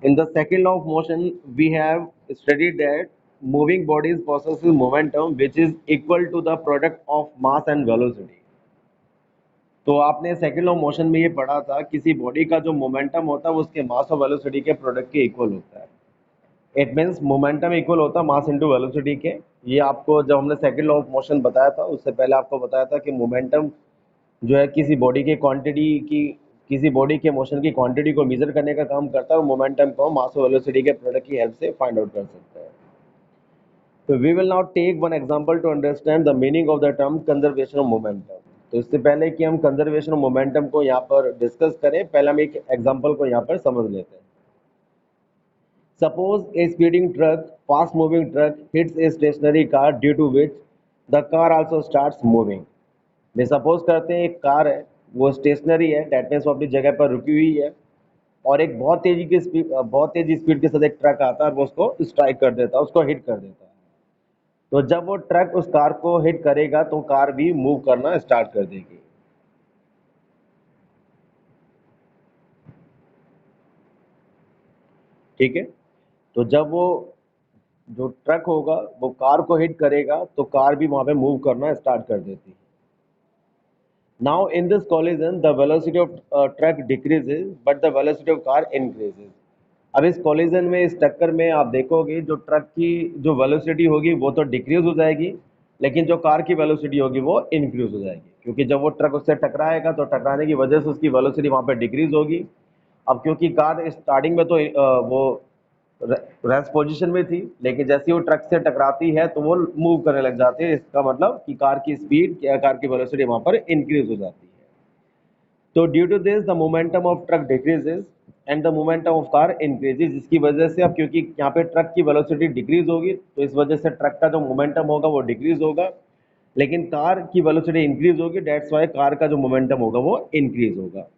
In the second law of motion, we have studied that moving bodies possesses momentum which is equal to the product of mass and velocity. तो आपने second law of motion में ये पढ़ा था किसी body का जो momentum होता है वो उसके मास और वेलोसिटी के प्रोडक्ट के इक्वल होता है। इट मीन्स मोमेंटम इक्वल होता है मास इंटू वेलोसिटी के। ये आपको जब हमने सेकंड लॉ ऑफ मोशन बताया था उससे पहले आपको बताया था कि मोमेंटम जो है किसी बॉडी के क्वांटिटी की किसी बॉडी के मोशन की क्वांटिटी को मेजर करने का काम करता है और मोमेंटम को मास और वेलोसिटी के प्रोडक्ट की हेल्प से फाइंड आउट कर सकते हैं। तो we will now take one example to understand the meaning of the term conservation of momentum. तो इससे पहले कि हम कंजर्वेशन ऑफ मोमेंटम को यहाँ पर डिस्कस करें, पहले हम एक एग्जांपल को यहाँ पर समझ लेते हैं। Suppose a speeding truck, fast moving truck hits a stationary car due to which the car also starts moving। मैं सपोज करते हैं एक कार है वो स्टेशनरी है, डेट मीन्स वो अपनी जगह पर रुकी हुई है और एक बहुत तेजी स्पीड के साथ एक ट्रक आता है और वो उसको स्ट्राइक कर देता है, उसको हिट कर देता है। तो जब वो ट्रक उस कार को हिट करेगा तो कार भी मूव करना स्टार्ट कर देगी। ठीक है, तो जब वो जो ट्रक होगा वो कार को हिट करेगा तो कार भी वहां पे मूव करना स्टार्ट कर देती है। Now in this collision the velocity of truck decreases but the velocity of car increases. अब इस कोलिजन में, इस टक्कर में आप देखोगे जो ट्रक की जो वेलोसिटी होगी वो तो डिक्रीज हो जाएगी, लेकिन जो कार की वेलोसिटी होगी वो इंक्रीज हो जाएगी, क्योंकि जब वो ट्रक उससे टकराएगा तो टकराने की वजह से उसकी वेलोसिटी वहां पे डिक्रीज होगी। अब क्योंकि कार स्टार्टिंग में तो वो रेस्ट पोजीशन में थी, लेकिन जैसे ही वो ट्रक से टकराती है तो वो मूव करने लग जाती है। इसका मतलब कि कार की स्पीड या कार की वेलोसिटी वहां पर इंक्रीज हो जाती है। तो due to this the momentum of truck decreases and the momentum of car increases, जिसकी वजह से अब क्योंकि यहाँ पे ट्रक की वेलोसिटी डिक्रीज होगी तो इस वजह से ट्रक का जो मोमेंटम होगा वो डिक्रीज होगा, लेकिन कार की वेलोसिटी इंक्रीज होगी, डेट्स वाई कार का जो मोमेंटम होगा वो इंक्रीज होगा।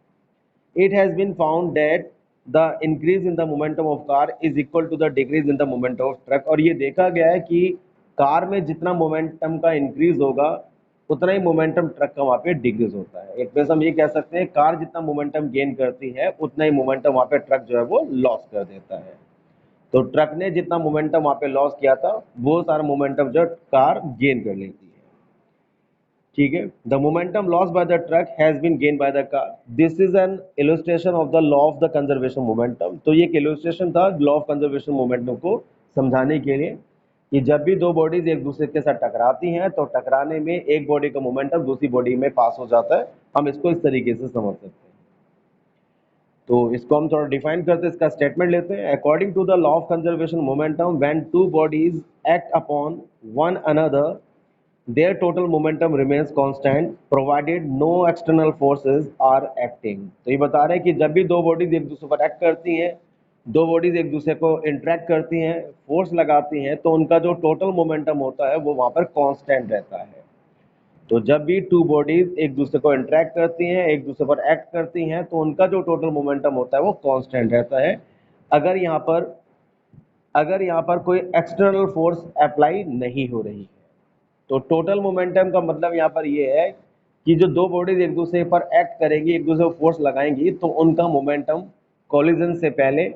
It has been found that the increase in the momentum of car is equal to the decrease in the momentum of truck। और ये देखा गया है कि कार में जितना मोमेंटम का इंक्रीज होगा उतना ही मोमेंटम ट्रक का वहाँ पे डिक्रीज होता है। एक वैसे हम ये कह सकते हैं कार जितना मोमेंटम गेन करती है उतना ही मोमेंटम वहाँ पे ट्रक जो है वो लॉस कर देता है। तो ट्रक ने जितना मोमेंटम वहाँ पे लॉस किया था वो सारा मोमेंटम जो कार गेन कर लेती है। ठीक है, the momentum loss by the truck has been gain by the car. This is an illustration of the law of the conservation momentum. तो ये एक इलस्ट्रेशन था लॉ ऑफ कंजर्वेशन मोमेंटम को समझाने के लिए कि जब भी दो बॉडीज एक दूसरे के साथ टकराती हैं तो टकराने में एक बॉडी का मोमेंटम दूसरी बॉडी में पास हो जाता है। हम इसको इस तरीके से समझ सकते हैं। तो इसको हम थोड़ा डिफाइन करते हैं, इसका स्टेटमेंट लेते हैं। According to the law of conservation momentum, when two bodies act upon one another their total momentum remains constant provided no external forces are acting। तो ये बता रहे हैं कि जब भी दो बॉडीज एक दूसरे पर एक्ट करती हैं, दो बॉडीज एक दूसरे को इंटरेक्ट करती हैं, फोर्स लगाती हैं, तो उनका जो टोटल मोमेंटम होता है वो वहाँ पर कांस्टेंट रहता है। तो जब भी टू बॉडीज एक दूसरे को इंटरेक्ट करती हैं, एक दूसरे पर एक्ट करती हैं, तो उनका जो टोटल मोमेंटम होता है वो कांस्टेंट रहता है। अगर यहाँ पर अगर यहाँ पर कोई एक्सटर्नल फोर्स अप्लाई नहीं हो रही है। तो टोटल मोमेंटम का मतलब यहाँ पर ये है कि जो दो बॉडीज एक दूसरे पर एक्ट करेंगी, एक दूसरे को फोर्स लगाएंगी, तो उनका मोमेंटम कोलिजन से पहले,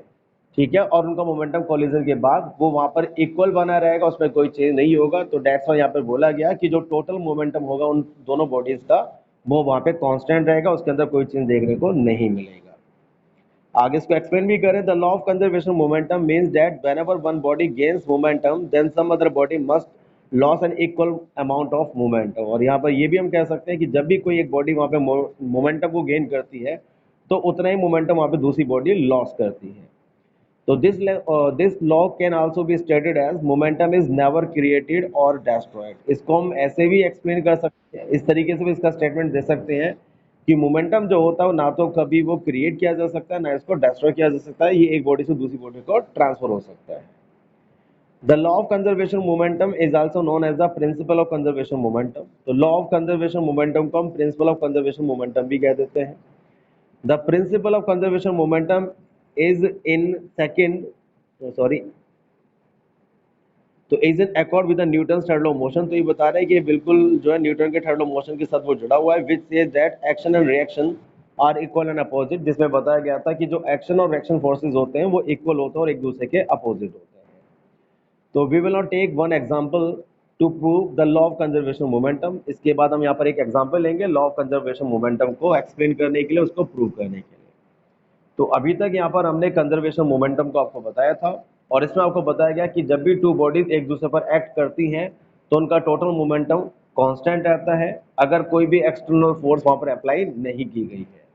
ठीक है, और उनका मोमेंटम कोलिजन के बाद वो वहाँ पर इक्वल बना रहेगा, उसमें कोई चेंज नहीं होगा। तो डेट्स वाई यहाँ पर बोला गया कि जो टोटल मोमेंटम होगा उन दोनों बॉडीज का वो वहाँ पे कांस्टेंट रहेगा, उसके अंदर कोई चेंज देखने को नहीं मिलेगा। आगे इसको एक्सप्लेन भी करें। The law of conservation momentum means that whenever one body gains momentum then some other body must loss an equal amount of momentum. और यहाँ पर ये भी हम कह सकते हैं कि जब भी कोई एक बॉडी वहाँ पे मोमेंटम को गेन करती है तो उतना ही मोमेंटम वहाँ पे दूसरी बॉडी लॉस करती है। तो this law can also be stated as momentum is never created और डेस्ट्रॉयड। इसको हम ऐसे भी एक्सप्लेन कर सकते हैं, इस तरीके से भी इसका स्टेटमेंट दे सकते हैं कि मोमेंटम जो होता है ना तो कभी वो क्रिएट किया जा सकता है ना इसको डिस्ट्रॉय किया जा सकता है, ये एक बॉडी से दूसरी बॉडी को ट्रांसफर हो सकता है। The law of conservation momentum is also known as the principle of conservation momentum. तो लॉ ऑफ कंजर्वेशन मोमेंटम को हम प्रिंसिपल ऑफ कंजर्वेशन मोमेंटम भी कह देते हैं। The principle of conservation momentum is in second sorry तो is in accord with Newton third law of motion. तो ये बता रहे हैं कि बिल्कुल जो है न्यूटन के थर्ड लॉ ऑफ मोशन के साथ वो जुड़ा हुआ है, which says that action and reaction are equal and opposite, जिसमें बताया गया था कि जो एक्शन और रिएक्शन फोर्सेस होते हैं वो इक्वल होते हैं और एक दूसरे के अपोजिट होते हैं। तो we will not take one example to prove the law of conservation momentum. इसके बाद हम यहाँ पर एक एग्जांपल लेंगे लॉ ऑफ कंजर्वेशन मोमेंटम को एक्सप्लेन करने के लिए, उसको प्रूव करने के लिए। तो अभी तक यहाँ पर हमने कंजर्वेशन मोमेंटम को आपको बताया था, और इसमें आपको बताया गया कि जब भी टू बॉडीज एक दूसरे पर एक्ट करती हैं तो उनका टोटल मोमेंटम कांस्टेंट रहता है, अगर कोई भी एक्सटर्नल फोर्स वहां पर अप्लाई नहीं की गई है।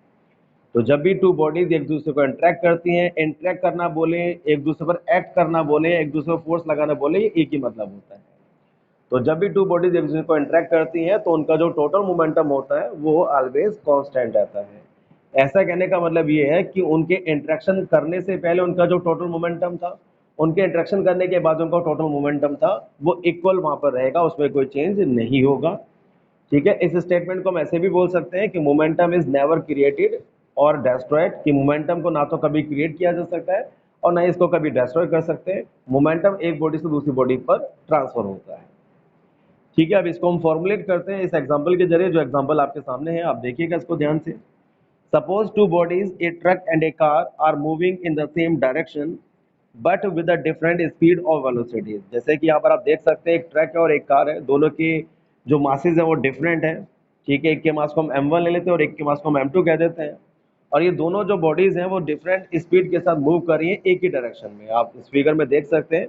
तो जब भी टू बॉडीज एक दूसरे को इंटरेक्ट करती हैं, इंटरेक्ट करना बोले, एक दूसरे पर एक्ट करना बोले, एक दूसरे को फोर्स लगाना बोले, ये एक ही मतलब होता है। तो जब भी टू बॉडीज एक दूसरे को इंटरेक्ट करती हैं तो उनका जो टोटल मोमेंटम होता है वो ऑलवेज कांस्टेंट रहता है। ऐसा कहने का मतलब ये है कि उनके इंटरेक्शन करने से पहले उनका जो टोटल मोमेंटम था, उनके इंटरेक्शन करने के बाद उनका टोटल मोमेंटम था, वो इक्वल वहां पर रहेगा, उसमें कोई चेंज नहीं होगा। ठीक है, इस स्टेटमेंट को हम ऐसे भी बोल सकते हैं कि मोमेंटम इज नेवर क्रिएटेड और डेस्ट्रॉयड, कि मोमेंटम को ना तो कभी क्रिएट किया जा सकता है और ना इसको कभी डिस्ट्रॉय कर सकते हैं। मोमेंटम एक बॉडी से दूसरी बॉडी पर ट्रांसफर होता है। ठीक है, अब इसको हम फॉर्मुलेट करते हैं इस एग्जांपल के जरिए, जो एग्जांपल आपके सामने है, आप देखिएगा इसको ध्यान से। Suppose two bodies a truck and a car are moving in the same direction but with a different speed और वेलोसिटी। जैसे कि यहाँ पर आप देख सकते हैं एक ट्रक है और एक कार है, दोनों की जो मासेज है वो डिफरेंट है। ठीक है, एक के मास को हम m1 ले लेते हैं और एक के मास को हम m2 कह देते हैं, और ये दोनों जो बॉडीज हैं वो डिफरेंट स्पीड के साथ मूव कर रही हैं एक ही डायरेक्शन में। आप इस फिगर में देख सकते हैं,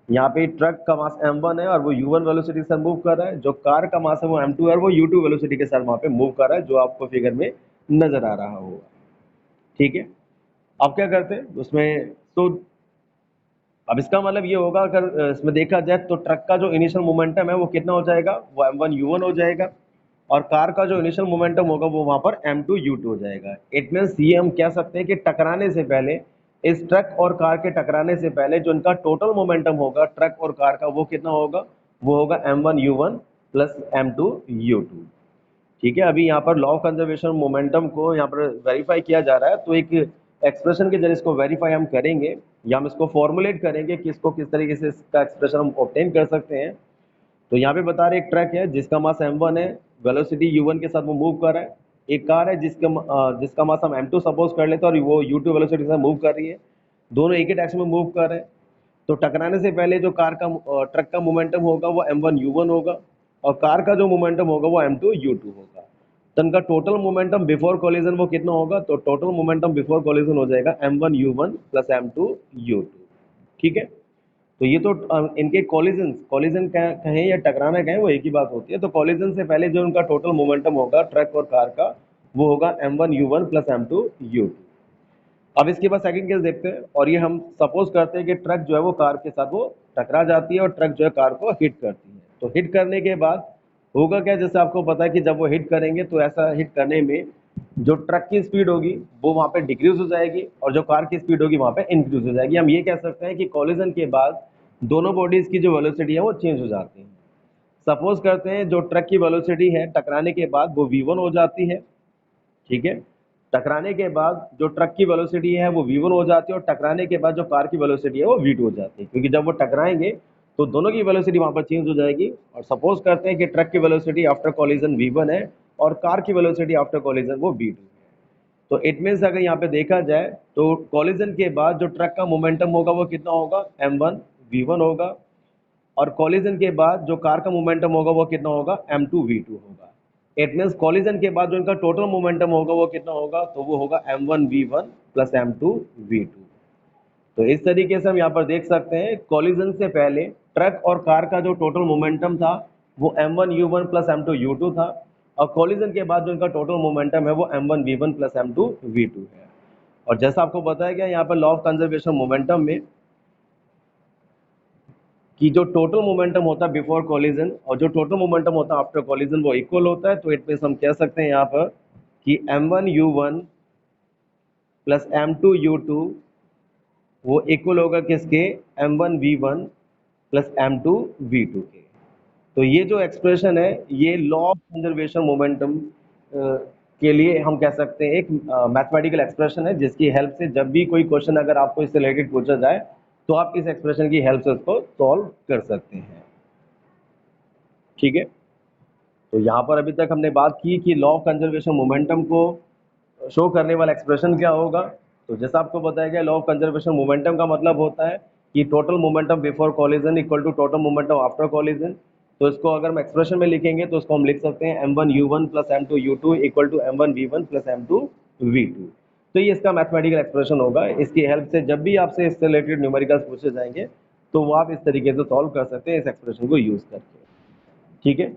यहाँ पे ट्रक का मास m1 है और वो u1 वेलोसिटी के साथ मूव कर रहा है, जो कार का मास है वो m2 है और वो u2 वेलोसिटी के साथ वहाँ पे मूव कर रहा है, जो आपको फिगर में नजर आ रहा होगा। ठीक है, अब क्या करते हैं उसमें, तो अब इसका मतलब ये होगा, अगर इसमें देखा जाए तो ट्रक का जो इनिशियल मोमेंटम है वो कितना हो जाएगा, वो m1 u1 हो जाएगा, और कार का जो इनिशियल मोमेंटम होगा वो वहां पर m2 u2 हो जाएगा। इट मीन्स ये हम कह सकते हैं कि टकराने से पहले, इस ट्रक और कार के टकराने से पहले जो इनका टोटल मोमेंटम होगा ट्रक और कार का, वो कितना होगा, वो होगा m1 u1 plus m2 u2। ठीक है, अभी यहाँ पर लॉ ऑफ कंजर्वेशन मोमेंटम को यहाँ पर वेरीफाई किया जा रहा है, तो एक एक्सप्रेशन के जरिए इसको वेरीफाई हम करेंगे या हम इसको फॉर्मुलेट करेंगे कि इसको किस तरीके से इसका एक्सप्रेशन हम ऑब्टेन कर सकते हैं। तो यहाँ पे बता रहे एक ट्रक है जिसका मास m1 है, वेलोसिटी u1 के साथ वो मूव कर रहा है। एक कार है जिसका मास हम m2 सपोज कर लेते हैं और वो u2 वेलोसिटी के साथ मूव कर रही है, दोनों एक ही डायरेक्शन में मूव कर रहे हैं। तो टकराने से पहले जो ट्रक का मोमेंटम होगा वो m1 u1 होगा, और कार का जो मोमेंटम होगा वो m2 u2 होगा। तो इनका टोटल मोमेंटम बिफोर कोलिजन वो कितना होगा, तो टोटल मोमेंटम बिफोर कोलिजन हो जाएगा m1 u1 plus m2 u2। ठीक है, तो ये तो इनके कॉलिजन कहें या टकराना कहें वो एक ही बात होती है। तो कॉलिजन से पहले जो उनका टोटल मोमेंटम होगा ट्रक और कार का, वो होगा m1 u1 plus m2 u2। अब इसके बाद सेकंड केस देखते हैं, और ये हम सपोज करते हैं कि ट्रक जो है वो कार के साथ वो टकरा जाती है और ट्रक जो है कार को हिट करती है। तो हिट करने के बाद होगा क्या, जैसे आपको पता है कि जब वो हिट करेंगे तो ऐसा हिट करने में जो ट्रक की स्पीड होगी वो वहाँ पे डिक्रीज हो जाएगी और जो कार की स्पीड होगी वहाँ पे इंक्रीज हो जाएगी। हम ये कह सकते हैं कि कॉलिजन के बाद दोनों बॉडीज की जो वेलोसिटी है वो चेंज हो जाती है। सपोज करते हैं जो ट्रक की वेलोसिटी है टकराने के बाद वो v1 हो जाती है। ठीक है, टकराने के बाद जो ट्रक की वेलोसिटी है वो v1 हो जाती है, और टकराने के बाद जो कार की वेलोसिटी है वो v2 हो जाती है, क्योंकि जब वो टकराएंगे तो दोनों की वेलोसिटी वहां पर चेंज हो जाएगी। और सपोज करते हैं कि ट्रक की वेलोसिटी आफ्टर कॉलिजन v1 है और कार की वेलोसिटी आफ्टर कॉलिजन वो v2 है। तो इट मीन्स अगर यहाँ पे देखा जाए तो कॉलिजन के बाद जो ट्रक का मोमेंटम होगा वो कितना होगा, m1 v1 होगा, और कॉलिजन के बाद जो कार का मोमेंटम होगा वो कितना होगा, m2 v2 होगा। इट मीन्स कॉलिजन के बाद जो इनका टोटल मोमेंटम होगा वो कितना होगा, तो वो होगा m1 v1 plus m2 v2। तो इस तरीके से हम यहाँ पर देख सकते हैं कॉलिजन से पहले ट्रक और कार का जो टोटल मोमेंटम था वो m1 u1 plus m2 u2 था, और कॉलिजन के बाद जो इनका टोटल मोमेंटम है वो m1 v1 plus m2 v2 है। और जैसा आपको बताया गया यहाँ पर लॉ ऑफ कंजर्वेशन मोमेंटम में कि जो टोटल मोमेंटम होता है बिफोर कॉलिजन और जो टोटल मोमेंटम होता है आफ्टर कॉलिजन वो इक्वल होता है। तो इट मीन्स हम कह सकते हैं यहाँ पर कि m1 u1 plus m2 u2 वो इक्वल होगा किसके, m1 v1 plus m2 v2 के। तो ये जो एक्सप्रेशन है ये लॉ ऑफ कंजर्वेशन मोमेंटम के लिए हम कह सकते हैं एक मैथमेटिकल एक्सप्रेशन है, जिसकी हेल्प से जब भी कोई क्वेश्चन अगर आपको इससे रिलेटेड पूछा जाए तो आप इस एक्सप्रेशन की हेल्प से उसको सॉल्व कर सकते हैं। ठीक है, तो यहाँ पर अभी तक हमने बात की कि लॉ ऑफ कंजर्वेशन मोमेंटम को शो करने वाला एक्सप्रेशन क्या होगा? तो जैसा आपको बताया गया, लॉ ऑफ कंजर्वेशन मोमेंटम का मतलब होता है कि total momentum before collision equal to total momentum after collision. तो इसको अगर हम एक्सप्रेशन में लिखेंगे तो इसको हम लिख सकते हैं m1u1 plus m2u2 equal to m1v1 plus m2v2। तो ये इसका मैथमेटिकल एक्सप्रेशन होगा। इसकी हेल्प से जब भी आपसे इससे रिलेटेड न्यूमेरिकल्स पूछे जाएंगे तो वो आप इस तरीके से सॉल्व कर सकते हैं इस एक्सप्रेशन को यूज करके। ठीक है,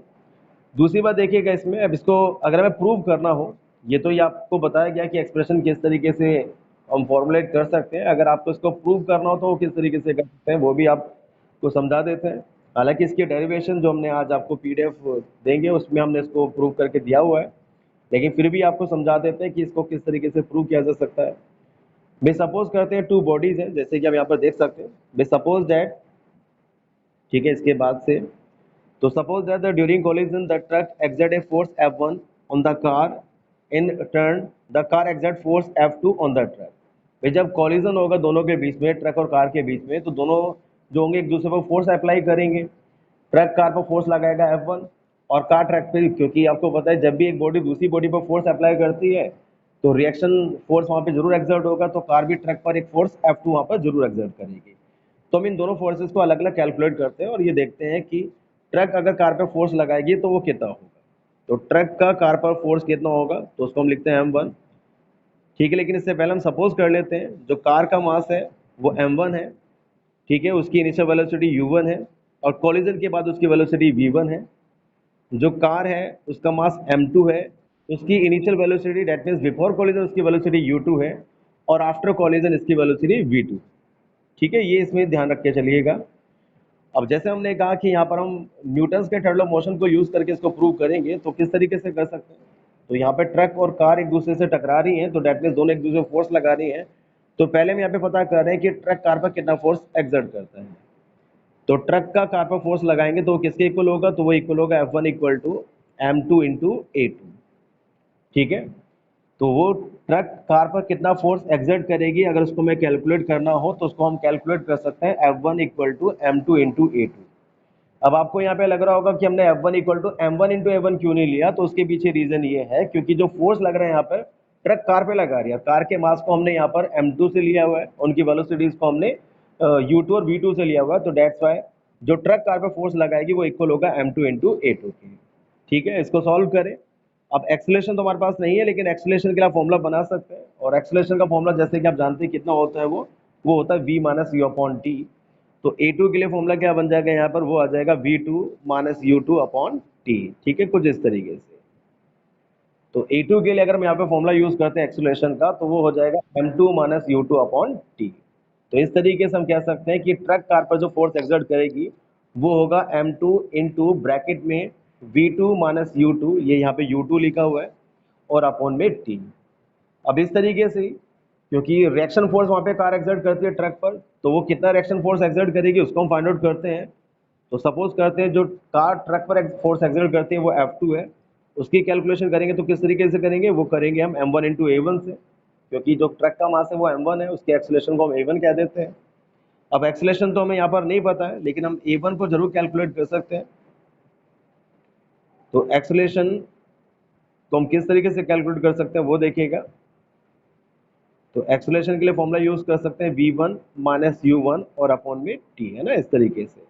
दूसरी बात देखिएगा इसमें, अब इसको अगर हमें प्रूव करना हो, ये तो ये आपको बताया गया कि एक्सप्रेशन किस तरीके से हम फॉर्मुलेट कर सकते हैं। अगर आपको इसको प्रूव करना हो तो वो किस तरीके से कर सकते हैं वो भी आपको समझा देते हैं। हालांकि इसकी डेरिवेशन जो हमने आज आपको पीडीएफ देंगे उसमें हमने इसको प्रूव करके दिया हुआ है, लेकिन फिर भी आपको समझा देते हैं कि इसको किस तरीके से प्रूव किया जा सकता है। वे सपोज करते हैं टू बॉडीज हैं, जैसे कि हम यहाँ पर देख सकते हैं। वे सपोज दैट, ठीक है, इसके बाद से तो suppose that the during collision the truck exert a force F1 on the car, in turn the car exert force F2 on the truck। भाई जब कॉलिजन होगा दोनों के बीच में, ट्रक और कार के बीच में, तो दोनों जो होंगे एक दूसरे पर फोर्स अप्लाई करेंगे। ट्रक कार पर फोर्स लगाएगा F1 और कार ट्रक पे, क्योंकि आपको पता है जब भी एक बॉडी दूसरी बॉडी पर फोर्स अप्लाई करती है तो रिएक्शन फोर्स वहाँ पे जरूर एक्सर्ट होगा, तो कार भी ट्रक पर एक फोर्स F2 वहाँ पर जरूर एक्सर्ट करेगी। तो हम इन दोनों फोर्सेस को अलग अलग कैलकुलेट करते हैं और ये देखते हैं कि ट्रक अगर कार पर फोर्स लगाएगी तो वो कितना होगा। तो ट्रक का कार पर फोर्स कितना होगा तो उसको हम लिखते हैं m1। ठीक है, लेकिन इससे पहले हम सपोज कर लेते हैं जो कार का मास है वो m1 है। ठीक है, उसकी इनिशियल वेलोसिटी u1 है और कॉलिजन के बाद उसकी वेलोसिटी v1 है। जो कार है उसका मास m2 है, उसकी initial velocity that means before collision उसकी वेलोसिटी u2 है और आफ्टर कॉलिजन इसकी वेलोसिटी v2। ठीक है, ये इसमें ध्यान रख के चलिएगा। अब जैसे हमने कहा कि यहाँ पर हम न्यूटन्स के थर्ड लॉ मोशन को यूज करके इसको प्रूव करेंगे, तो किस तरीके से कर सकते हैं? तो यहाँ पे ट्रक और कार एक दूसरे से टकरा रही हैं, तो डेट मीन्स दोनों एक दूसरे को फोर्स लगा रही हैं। तो पहले हम यहाँ पे पता कर रहे हैं कि ट्रक कार पर कितना फोर्स एक्सर्ट करता है। तो ट्रक का कार पर फोर्स लगाएंगे तो किसके इक्वल होगा? तो वो इक्वल होगा F1 equal to m2 into A2। ठीक है, तो वो ट्रक कार पर कितना फोर्स एक्सर्ट करेगी अगर उसको मैं कैलकुलेट करना हो तो उसको हम कैलकुलेट कर सकते हैं F1 equal to m2 into A2। अब आपको यहाँ पे लग रहा होगा कि हमने F1 equal to m1 into A1 क्यों नहीं लिया, तो उसके पीछे रीजन ये है क्योंकि जो फोर्स लग रहा है यहाँ पर ट्रक कार पे लगा रही है, कार के मास को हमने यहाँ पर m2 से लिया हुआ है, उनकी वेलोसिटीज को हमने u2 और v2 से लिया हुआ है, तो डेट्स वाई जो ट्रक कार पे फोर्स लगाएगी वो इक्वल होगा m2 इंटू A2 की। ठीक है, इसको सॉल्व करें। अब एक्सेलरेशन तो हमारे पास नहीं है, लेकिन एक्सेलरेशन के लिए आप फॉर्मुला बना सकते हैं, और एक्सेलरेशन का फॉर्मुला जैसे कि आप जानते हैं कितना होता है, वो होता है v minus you upon T. तो A2 के लिए फॉर्मूला क्या बन जाएगा यहाँ पर? वो आ जाएगा V2 minus U2 upon T. ठीक है, कुछ इस तरीके से। तो A2 के लिए अगर हम यहाँ पे फॉर्मूला यूज करते हैं एक्सेलरेशन का, तो वो हो जाएगा m2 minus U2 upon T. तो इस तरीके से हम कह सकते हैं कि ट्रक कार पर जो फोर्स एक्सर्ट करेगी वो होगा m2 इंटू ब्रैकेट में V2 माइनस U2, ये यहाँ पे U2 लिखा हुआ है, और अपॉन में टी। अब इस तरीके से, क्योंकि रिएक्शन फोर्स वहाँ पे कार एक्सर्ट करती है ट्रक पर, तो वो कितना रिएक्शन फोर्स एक्सर्ट करेगी उसको हम फाइंड आउट करते हैं। तो सपोज करते हैं जो कार ट्रक पर फोर्स एक्सर्ट करती है वो F2 है, उसकी कैलकुलेशन करेंगे तो किस तरीके से करेंगे? वो करेंगे हम m1 इंटू A1 से, क्योंकि जो ट्रक का मास है वो m1 है, उसके एक्सेलरेशन को हम A1 कह देते हैं। अब एक्सेलरेशन तो हमें यहाँ पर नहीं पता है, लेकिन हम A1 को जरूर कैलकुलेट कर सकते हैं। तो एक्सेलरेशन को हम किस तरीके से कैलकुलेट कर सकते हैं वो देखिएगा। तो एक्सेलरेशन के लिए फॉर्मूला यूज कर सकते हैं v1 माइनस u1 और अपॉन में t, है ना, इस तरीके से।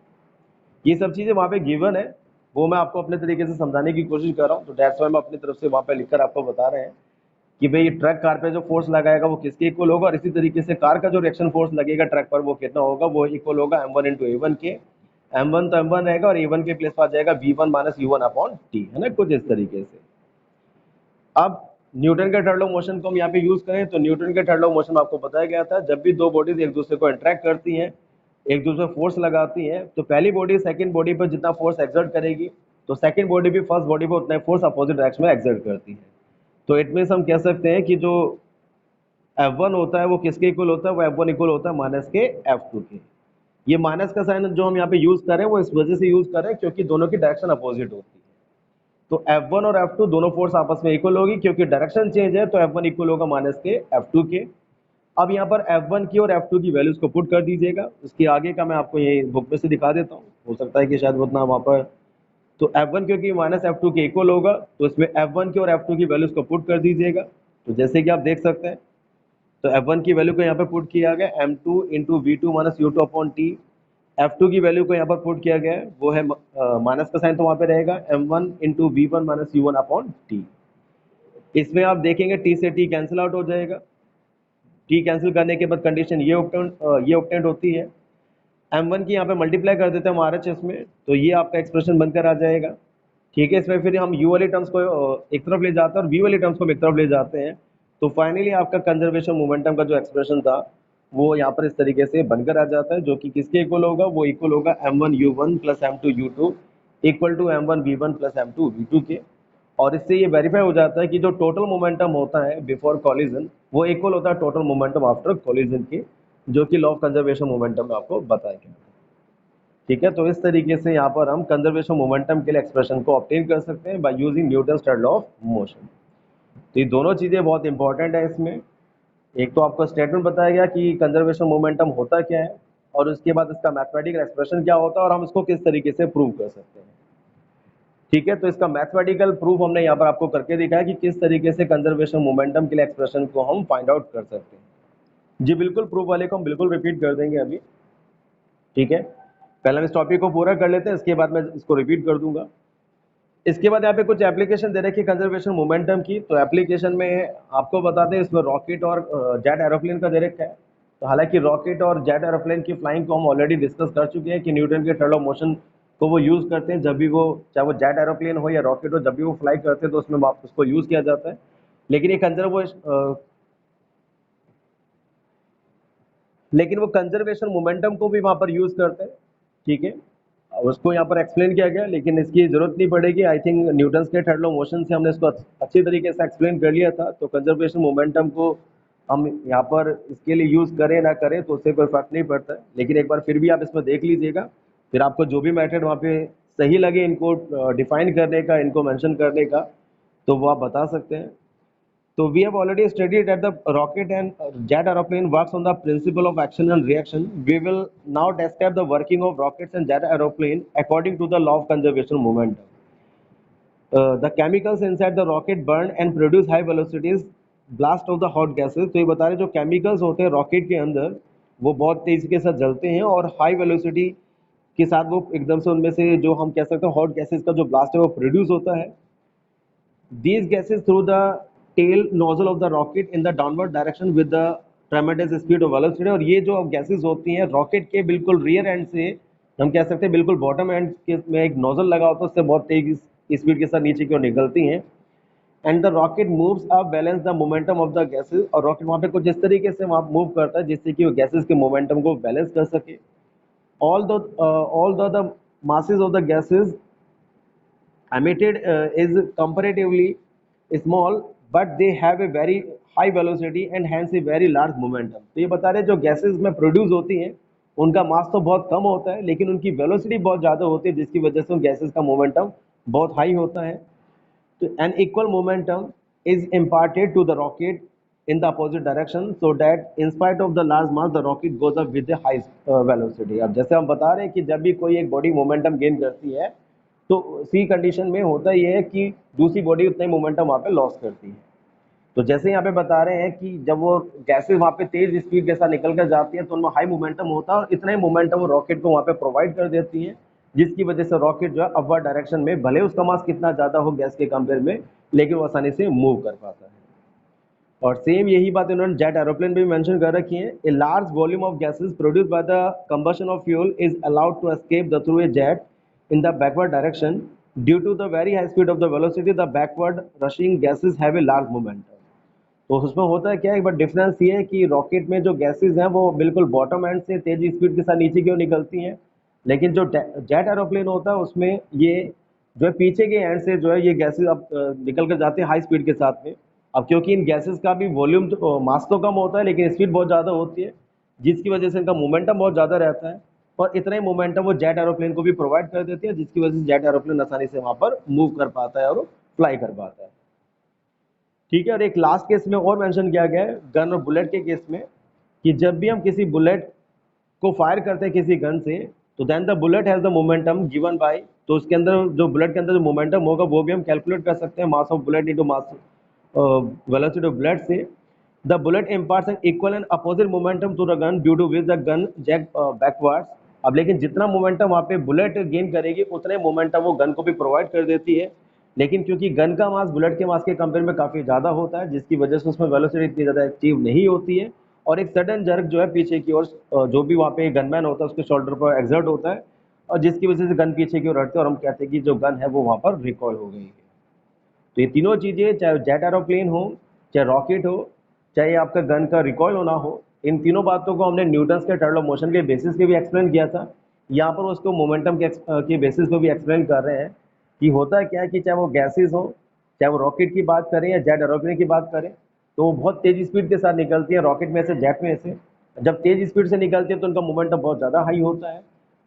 ये सब चीजें वहाँ पे गिवन है, वो मैं आपको अपने तरीके से समझाने की कोशिश कर रहा हूँ। तो डेट्स वाई मैं अपनी तरफ से वहाँ पे लिखकर आपको बता रहे हैं कि भाई ट्रक कार पे जो फोर्स लगाएगा वो किसके इक्वल होगा, और इसी तरीके से कार का जो रिएक्शन फोर्स लगेगा ट्रक पर वो कितना होगा? वो इक्वल होगा m1 इंटू A1 के। m1 तो m1 रहेगा और A1 के प्लेस पर आ जाएगा v1 minus u1 upon T, है ना, कुछ इस तरीके से। अब न्यूटन के थर्ड लॉ मोशन को हम यहाँ पे यूज करें, तो न्यूटन के थर्ड लॉ मोशन में आपको बताया गया था जब भी दो बॉडीज एक दूसरे को इंटरेक्ट करती हैं, एक दूसरे फोर्स लगाती हैं, तो पहली बॉडी सेकंड बॉडी पर जितना फोर्स एक्सर्ट करेगी तो सेकंड बॉडी भी फर्स्ट बॉडी पर उतना फोर्स अपोजिट डायरेक्शन में एक्सर्ट करती है। तो इट मीन्स हम कह सकते हैं कि जो F1 होता है वो किसके इक्वल होता है? वो F1 इक्वल होता है माइनस के F2 के। ये माइनस का साइन जो हम यहाँ पे यूज कर रहे हैं वो इस वजह से यूज कर रहे हैं क्योंकि दोनों की डायरेक्शन अपोजिट होती है। तो F1 और F2 दोनों फोर्स आपस में इक्वल होगी, क्योंकि डायरेक्शन चेंज है तो F1 इक्वल होगा माइनस के F2 के। अब यहाँ पर F1 की और F2 की वैल्यूज को पुट कर दीजिएगा। उसके आगे का मैं आपको ये बुक में से दिखा देता हूँ, हो सकता है कि शायद उतना वहाँ पर। तो F1 क्योंकि माइनस F2 के इक्वल होगा तो इसमें F1 की और F2 की वैल्यूज को पुट कर दीजिएगा। तो जैसे कि आप देख सकते हैं, तो F1 की वैल्यू को यहाँ पे पुट किया गया m2 into v two minus u two upon t. F2 की वैल्यू को यहाँ पर पुट किया गया है, वो है माइनस का साइन तो वहाँ पे रहेगा m1 into v one minus u one upon t. इसमें आप देखेंगे टी से टी कैंसिल आउट हो जाएगा, टी कैंसिल करने के बाद कंडीशन ये ऑब्टेंड होती है। m1 की यहाँ पे मल्टीप्लाई कर देते हैं हम RHS में, तो ये आपका एक्सप्रेशन बनकर आ जाएगा। ठीक है, इसमें फिर हम u वाली टर्म्स को एक तरफ ले जाते हैं और v वाली टर्म्स को एक तरफ ले जाते हैं, तो फाइनली आपका कंजर्वेशन मोमेंटम का जो एक्सप्रेशन था वो यहाँ पर इस तरीके से बनकर आ जाता है, जो कि किसके इक्वल होगा, वो इक्वल होगा m1 u1 plus m2 u2 equal to m1 v1 plus m2 v2 के। और इससे ये वेरीफाई हो जाता है कि जो टोटल मोमेंटम होता है बिफोर कॉलिजन वो इक्वल होता है टोटल मोमेंटम आफ्टर कॉलिजन के, जो कि लॉ ऑफ कंजर्वेशन मोमेंटम में आपको बताया गया। ठीक है, तो इस तरीके से यहाँ पर हम कंजर्वेशन मोमेंटम के लिए एक्सप्रेशन को ऑब्टेन कर सकते हैं by using Newton third law of motion. तो ये दोनों चीज़ें बहुत इंपॉर्टेंट है इसमें। एक तो आपको स्टेटमेंट बताया गया कि कंजर्वेशन मोमेंटम होता क्या है, और उसके बाद इसका मैथमेटिकल एक्सप्रेशन क्या होता है और हम इसको किस तरीके से प्रूव कर सकते हैं। ठीक है, तो इसका मैथमेटिकल प्रूफ हमने यहाँ पर आपको करके दिखाया कि किस तरीके से कंजर्वेशन मोमेंटम के लिए एक्सप्रेशन को हम फाइंड आउट कर सकते हैं। जी बिल्कुल, प्रूफ वाले को हम बिल्कुल रिपीट कर देंगे अभी। ठीक है, पहले हम इस टॉपिक को पूरा कर लेते हैं, इसके बाद मैं इसको रिपीट कर दूंगा। इसके बाद यहाँ पे कुछ एप्लीकेशन दे रखी है कंजर्वेशन मोमेंटम की, तो एप्लीकेशन में आपको बताते हैं इसमें रॉकेट और जेट एरोप्लेन का दे रखा है। तो हालांकि रॉकेट और जेट एरोप्लेन की फ्लाइंग को हम ऑलरेडी डिस्कस कर चुके हैं कि न्यूटन के थर्ड ऑफ मोशन को वो यूज़ करते हैं जब भी वो, चाहे वो जेट एरोप्लेन हो या रॉकेट हो, जब भी वो फ्लाई करते हैं तो उसमें उसको यूज़ किया जाता है। लेकिन ये कंजर्वेशन मोमेंटम को भी वहाँ पर यूज़ करते हैं। ठीक है, उसको यहाँ पर एक्सप्लेन किया गया, लेकिन इसकी जरूरत नहीं पड़ेगी। आई थिंक न्यूटन के थर्ड लॉ मोशन से हमने इसको अच्छी तरीके से एक्सप्लेन कर लिया था। तो कंजर्वेशन मोमेंटम को हम यहाँ पर इसके लिए यूज़ करें ना करें तो उससे कोई फर्क नहीं पड़ता है, लेकिन एक बार फिर भी आप इसमें देख लीजिएगा, फिर आपको जो भी मेथड वहाँ पे सही लगे इनको डिफाइन करने का, इनको मेंशन करने का, तो वो आप बता सकते हैं। So we have already studied that the rocket and jet aeroplane works on the principle of action and reaction. We will now describe the working of rockets and jet aeroplane according to the law of conservation momentum. The chemicals inside the rocket burn and produce high velocities blast of the hot gases. तो ये बता रहे जो chemicals होते हैं rocket के अंदर वो बहुत तेजी के साथ जलते हैं और हाई वेलोसिटी के साथ वो एकदम से उनमें से जो हम कह सकते हैं हॉट गैसेस का जो ब्लास्ट है वो प्रोड्यूस होता है। These gases through the tail nozzle of the rocket in the downward direction with the tremendous speed of velocity। और ये जो गैसेस होती हैं रॉकेट के बिल्कुल रियर एंड से, हम कह सकते हैं बिल्कुल बॉटम एंड के में एक नोजल लगा होता है, उससे बहुत तेज स्पीड के साथ नीचे की ओर निकलती हैं। And the rocket moves up balance the momentum of the gases. और रॉकेट वहाँ पे कुछ इस तरीके से वहाँ मूव करता है जिससे कि वो गैसेस के मोमेंटम को बैलेंस कर सके। Although the masses of the gases emitted is comparatively small, but they have a very high velocity and hence a very large momentum। तो ये बता रहे हैं जो गैसेस में प्रोड्यूस होती हैं उनका मास तो बहुत कम होता है लेकिन उनकी वेलोसिटी बहुत ज़्यादा होती है, जिसकी वजह से उन गैसेस का मोमेंटम बहुत हाई होता है। तो an equal momentum is imparted to the rocket in the opposite direction so that in spite of the large mass the rocket goes up with a high velocity। अब जैसे हम बता रहे हैं कि जब भी कोई एक बॉडी मोमेंटम गेन करती है तो सी कंडीशन में होता ये है कि दूसरी बॉडी उतना ही मोमेंटम वहाँ पे लॉस करती है। तो जैसे यहाँ पे बता रहे हैं कि जब वो गैसेस वहाँ पे तेज स्पीड के साथ निकल कर जाती हैं तो उनमें हाई मोमेंटम होता है और इतना ही मोमेंटम वो रॉकेट को वहाँ पे प्रोवाइड कर देती है, जिसकी वजह से रॉकेट जो है अपवर्ड डायरेक्शन में, भले उसका मास कितना ज़्यादा हो गैस के कंपेयर में, लेकिन वो आसानी से मूव कर पाता है। और सेम यही बात इन्होंने जेट एरोप्लेन भी मेंशन कर रखी है। A large volume of gases produced by the combustion of fuel is allowed to escape the through a jet in the backward direction due to the very high speed of the velocity the backward rushing gases have a large momentum। तो उसमें होता है क्या, एक बार difference ये है कि rocket में जो गैसेस हैं वो बिल्कुल बॉटम एंड से तेज स्पीड के साथ नीचे की ओर निकलती हैं, लेकिन जो जेट एरोप्लेन होता है उसमें ये जो है पीछे के एंड से जो है ये गैसेस अब निकल कर जाते हैं हाई स्पीड के साथ में। अब क्योंकि इन गैसेस का भी वॉल्यूम तो मास तो कम होता है लेकिन स्पीड बहुत ज़्यादा होती है, जिसकी वजह से इनका मोमेंटम बहुत ज़्यादा रहता है और इतना ही मोमेंटम वो जेट एरोप्लेन को भी प्रोवाइड कर देती है, जिसकी वजह से जेट एरोप्लेन आसानी से वहाँ पर मूव कर पाता है और फ्लाई कर पाता है। ठीक है, और एक लास्ट केस में और मेंशन किया गया है गन और बुलेट के केस में कि जब भी हम किसी बुलेट को फायर करते हैं किसी गन से तो then the bullet has the momentum given by, तो उसके अंदर जो बुलेट के अंदर जो मोमेंटम होगा वो भी हम कैलकुलेट कर सकते हैं mass of bullet into mass velocity of bullet से the bullet imparts an equal and opposite momentum to the gun due to which the gun jack backwards. अब लेकिन जितना मोमेंटम वहाँ पे बुलेट गेन करेगी उतने मोमेंटम वो गन को भी प्रोवाइड कर देती है, लेकिन क्योंकि गन का मास बुलेट के मास के कंपेयर में काफ़ी ज़्यादा होता है जिसकी वजह से उसमें वेलोसिटी इतनी ज़्यादा अचीव नहीं होती है, और एक सडन जर्क जो है पीछे की ओर जो भी वहाँ पे गनमैन होता है उसके शोल्डर पर एक्सर्ट होता है, और जिसकी वजह से गन पीछे की ओर हटते हैं और हम कहते हैं कि जो गन है वो वहाँ पर रिकॉयल हो गई है। तो ये तीनों चीज़ें, चाहे जेट एरोप्लेन हो, चाहे रॉकेट हो, चाहे आपका गन का रिकॉयल होना हो, इन तीनों बातों को हमने न्यूटन्स के थर्ड लॉ ऑफ मोशन के बेसिस पे भी एक्सप्लेन किया था। यहाँ पर उसको मोमेंटम के बेसिस पे भी एक्सप्लेन कर रहे हैं कि होता है क्या है कि चाहे वो गैसेस हो, चाहे वो रॉकेट की बात करें या जेट एरोप्लेन की बात करें, तो वो बहुत तेज़ स्पीड के साथ निकलती है रॉकेट में से, जेट में से। जब तेज़ स्पीड से निकलती है तो उनका मोमेंटम बहुत ज़्यादा हाई होता है,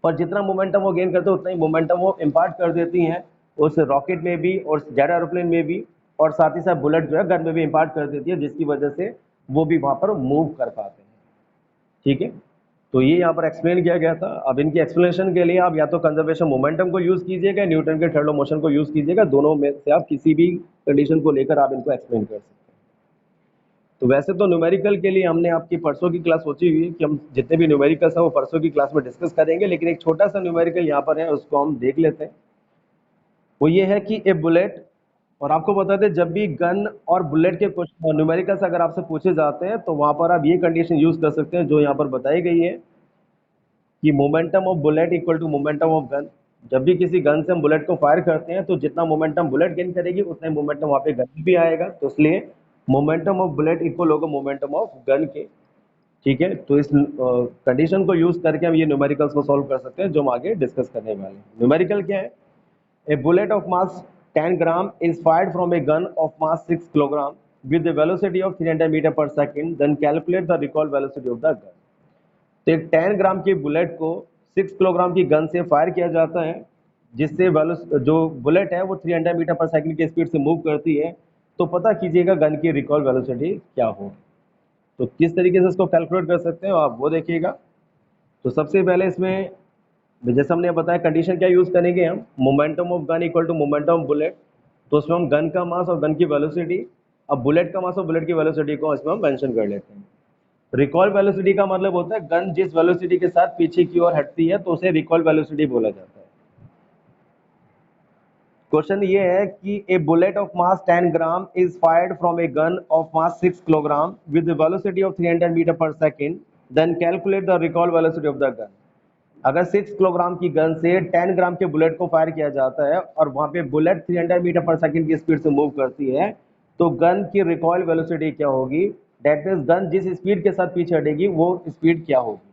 और जितना मोमेंटम वो गेन करते हैं उतना ही मोमेंटम वो इम्पार्ट कर देती हैं उस रॉकेट में भी और जेट एरोप्लेन में भी, और साथ ही साथ बुलेट जो है गन में भी इम्पार्ट कर देती है, जिसकी वजह से वो भी वहाँ पर मूव कर पाते हैं। ठीक है, तो ये यहाँ पर एक्सप्लेन किया गया था। अब इनकी एक्सप्लेनेशन के लिए आप या तो कंजर्वेशन मोमेंटम को यूज़ कीजिएगा, न्यूटन के थर्ड लॉ मोशन को यूज़ कीजिएगा, दोनों में से आप किसी भी कंडीशन को लेकर आप इनको एक्सप्लेन कर सकते हैं। तो वैसे तो न्यूमेरिकल के लिए हमने आपकी परसों की क्लास सोची हुई है कि हम जितने भी न्यूमेरिकल्स हैं वो परसों की क्लास में डिस्कस करेंगे, लेकिन एक छोटा सा न्यूमेरिकल यहाँ पर है, उसको हम देख लेते हैं। वो ये है कि ए बुलेट, और आपको बता दें जब भी गन और बुलेट के कुछ न्यूमेरिकल्स अगर आपसे पूछे जाते हैं तो वहाँ पर आप ये कंडीशन यूज़ कर सकते हैं जो यहाँ पर बताई गई है कि momentum of bullet equal to momentum of gun. जब भी किसी गन से हम बुलेट को फायर करते हैं तो जितना मोमेंटम बुलेट गेन करेगी उतना ही मोमेंटम वहाँ पे गन भी आएगा, तो इसलिए मोमेंटम ऑफ बुलेट इक्वल होगा मोमेंटम ऑफ गन के। ठीक है, तो इस कंडीशन को यूज़ करके हम ये न्यूमेरिकल्स को सॉल्व कर सकते हैं जो हम आगे डिस्कस करने वाले हैं। न्यूमेरिकल क्या है? A bullet of mass 10 gram is fired from a gun of mass 6 kilogram with a velocity of 300 meter per second. Then calculate the recoil velocity of the gun. तो एक 10 ग्राम की बुलेट को 6 kilogram की gun से fire किया जाता है, जिससे जो बुलेट है वो 300 मीटर पर सेकंड की स्पीड से मूव करती है। तो पता कीजिएगा गन की रिकॉल वेलोसिटी क्या हो। तो किस तरीके से इसको कैलकुलेट कर सकते हैं आप वो देखिएगा। तो सबसे पहले इसमें जैसे हमने बताया कंडीशन क्या यूज़ करेंगे हम, momentum of gun equal to momentum of bullet. तो उसमें हम गन का मास और गन की वेलोसिटी, अब बुलेट का मास और बुलेट की वेलोसिटी को इसमें हम मेंशन कर लेते हैं। रिकॉल वेलोसिटी का मतलब होता है गन जिस वेलोसिटी के साथ पीछे की ओर हटती है तो उसे रिकॉल वेलोसिटी बोला जाता है। क्वेश्चन ये है कि a bullet of mass 10 gram is fired from a gun of mass 6 kilogram with velocity of 300 metre per second, then calculate the recoil velocity of the gun. अगर 6 किलोग्राम की gun से 10 ग्राम के बुलेट को fire किया जाता है और वहां पे बुलेट 300 मीटर पर सेकंड की स्पीड से मूव करती है, तो गन की रिकॉयल वेलोसिटी क्या होगी, दैट मीन्स गन जिस स्पीड के साथ पीछे हटेगी वो स्पीड क्या होगी।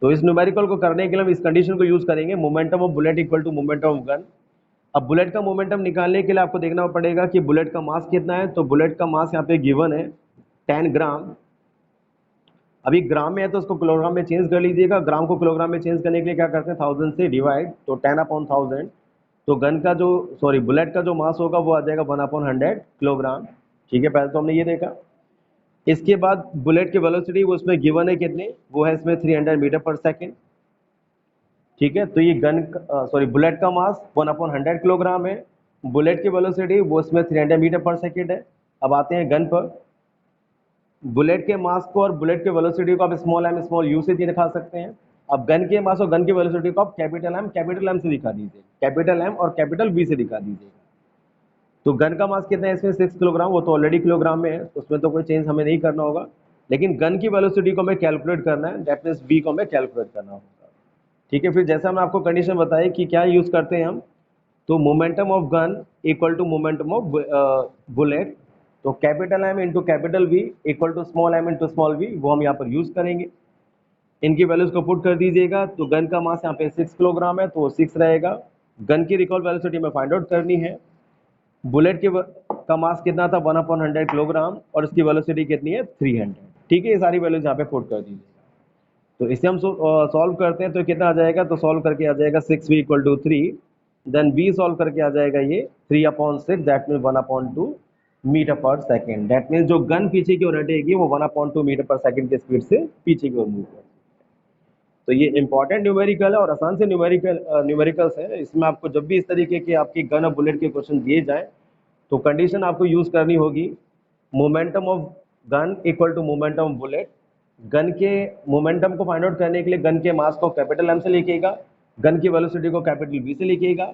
तो इस न्यूमेरिकल को करने के लिए हम इस कंडीशन को यूज करेंगे, momentum of bullet equal to momentum of gun. अब बुलेट का मोमेंटम निकालने के लिए आपको देखना पड़ेगा कि बुलेट का मास कितना है। तो बुलेट का मास यहाँ पे गिवन है 10 ग्राम। अभी ग्राम में है तो उसको किलोग्राम में चेंज कर लीजिएगा। ग्राम को किलोग्राम में चेंज करने के लिए क्या करते हैं, 1000 से डिवाइड, तो 10/1000। तो गन का जो बुलेट का जो मास होगा वो आ जाएगा 1/100 किलोग्राम। ठीक है, पहले तो हमने ये देखा। इसके बाद बुलेट की वेलोसिटी वो उसमें गिवन है कितनी, वो है इसमें 300 मीटर पर सेकेंड। ठीक है, तो ये बुलेट का मास 1/100 किलोग्राम है, बुलेट की वेलोसिटी वो इसमें 300 मीटर पर सेकेंड है। अब आते हैं गन पर। बुलेट के मास को और बुलेट के वेलोसिटी को आप स्मॉल एम स्मॉल यू से दिखा सकते हैं। अब गन के मास और गन की वेलोसिटी को आप कैपिटल एम से दिखा दीजिए, कैपिटल एम और कैपिटल वी से दिखा दीजिएगा। तो गन का मास कितना है इसमें 6 किलोग्राम, वो तो ऑलरेडी किलोग्राम में है, तो उसमें तो कोई चेंज हमें नहीं करना होगा। लेकिन गन की वेलोसिटी को हमें कैलकुलेट करना है, दैट मीन्स वी को हमें कैलकुलेट करना होगा। ठीक है, फिर जैसा हमने आपको कंडीशन बताई कि क्या यूज़ करते हैं हम, तो momentum of gun equal to momentum of bullet. तो capital M into capital V equal to small M into small V, वो हम यहाँ पर यूज़ करेंगे। इनकी वैल्यूज को पुट कर दीजिएगा। तो गन का मास यहाँ पे 6 किलोग्राम है तो वो 6 रहेगा। गन की रिकॉल वेलोसिटी में फाइंड आउट करनी है। बुलेट के का मास कितना था 1/100 किलोग्राम और इसकी वेलोसिटी कितनी है 300। ठीक है, ये सारी वैल्यूज यहाँ पे पुट कर दीजिएगा। तो इसे हम सॉल्व करते हैं तो कितना आ जाएगा, तो सॉल्व करके आ जाएगा 6v equal to 3, then b solve करके आ जाएगा ये 3/6, that mean 1/2 metre per second. That mean जो गन पीछे की ओर हटेगी वो 1/2 मीटर पर सेकेंड की स्पीड से पीछे की ओर मूव करेगी। तो ये इंपॉर्टेंट न्यूमेरिकल है और आसान से न्यूमेरिकल्स है। इसमें आपको जब भी इस तरीके के आपकी गन और बुलेट के क्वेश्चन दिए जाए तो कंडीशन आपको यूज करनी होगी momentum of gun equal to momentum of bullet. Gun के मोमेंटम को फाइंड आउट करने के लिए गन के मास को कैपिटल एम से लिखिएगा, गन की वेलोसिटी को कैपिटल वी से लिखिएगा,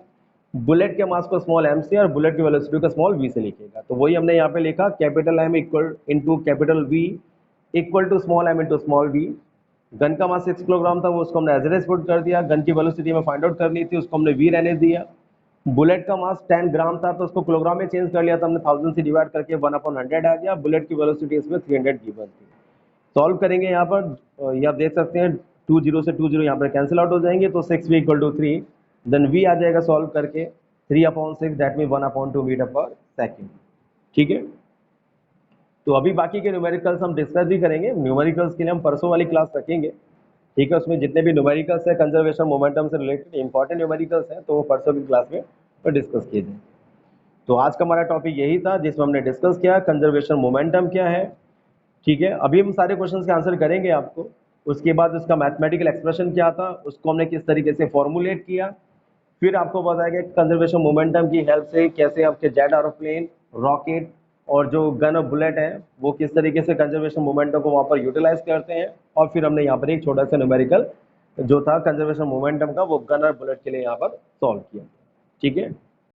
बुलेट के मास को स्मॉल एम से और बुलेट की वेलोसिटी को स्मॉल वी से लिखिएगा। तो वही हमने यहाँ पे लिखा capital M equal into capital V equal to small M into small v. Gun का मास 6 किलोग्राम था, वो उसको हमने एज इट इज पुट कर दिया। गन की वेलोसिटी में फाइंड आउट करनी थी, उसको हमने वी रहने दिया। बुलेट का मास 10 ग्राम था, तो उसको किलोग्राम में चेंज कर लिया था हमने, 1000 से डिवाइड करके 1/100 आ गया। बुलेट की वेलोसिटी इसमें 300 गिवन थी। सॉल्व करेंगे यहाँ पर, ये आप देख सकते हैं 2 0 से 2 0 यहाँ पर कैंसिल आउट हो जाएंगे, तो 6v equal to 3, then v आ जाएगा सॉल्व करके 3/6, that mean 1/2 metre per second. ठीक है, तो अभी बाकी के न्यूमेरिकल्स हम डिस्कस भी करेंगे। न्यूमेरिकल्स के लिए हम परसों वाली क्लास रखेंगे, ठीक है। उसमें जितने भी न्यूमेरिकल्स है कंजर्वेशन मोमेंटम से रिलेटेड इंपॉर्टेंट न्यूमेरिकल्स हैं, तो वो परसों की क्लास में डिस्कस किए जाएंगे। तो आज का हमारा टॉपिक यही था जिसमें हमने डिस्कस किया कंजर्वेशन मोमेंटम क्या है। ठीक है, अभी हम सारे क्वेश्चंस के आंसर करेंगे आपको। उसके बाद उसका मैथमेटिकल एक्सप्रेशन क्या था, उसको हमने किस तरीके से फॉर्मुलेट किया, फिर आपको बताया कि कंजर्वेशन मोमेंटम की हेल्प से कैसे आपके जेट एरोप्लेन, रॉकेट और जो गन और बुलेट है वो किस तरीके से कंजर्वेशन मोमेंटम को वहाँ पर यूटिलाइज करते हैं। और फिर हमने यहाँ पर एक छोटा सा न्यूमेरिकल जो था कंजर्वेशन मोमेंटम का, वो गन और बुलेट के लिए यहाँ पर सॉल्व किया। ठीक है।